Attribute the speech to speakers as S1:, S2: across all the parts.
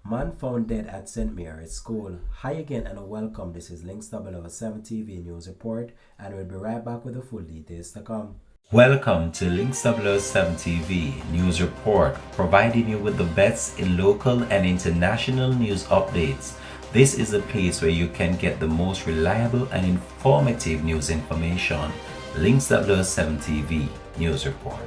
S1: Man found dead at St. Mary's School. Hi again and welcome. This is Links 007 TV News Report, and we'll be right back with the full details to come.
S2: Welcome to Links 007 TV News Report, providing you with the best in local and international news updates. This is a place where you can get the most reliable and informative news information. Links 007 TV News Report.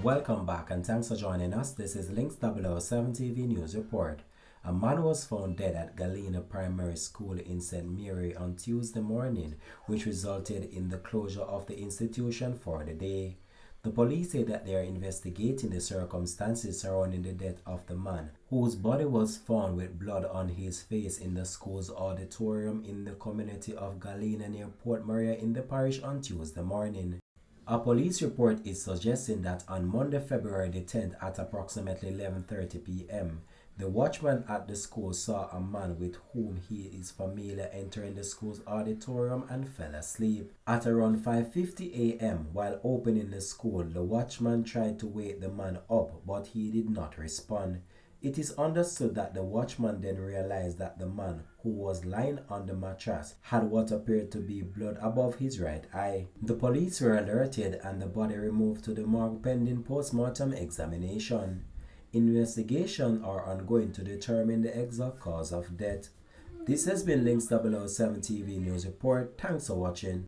S1: Welcome back and thanks for joining us. This is Links 007 TV News Report. A man was found dead at Galena Primary School in St. Mary on Tuesday morning, which resulted in the closure of the institution for the day. The police say that they are investigating the circumstances surrounding the death of the man, whose body was found with blood on his face in the school's auditorium in the community of Galena near Port Maria in the parish on Tuesday morning. A police report is suggesting that on Monday, February the 10th at approximately 11:30 p.m., the watchman at the school saw a man with whom he is familiar entering the school's auditorium and fell asleep. At around 5:50 a.m., while opening the school, the watchman tried to wake the man up, but he did not respond. It is understood that the watchman then realized that the man, who was lying on the mattress, had what appeared to be blood above his right eye. The police were alerted and the body removed to the morgue pending post-mortem examination. Investigations are ongoing to determine the exact cause of death. This has been Links 007 TV News Report. Thanks for watching.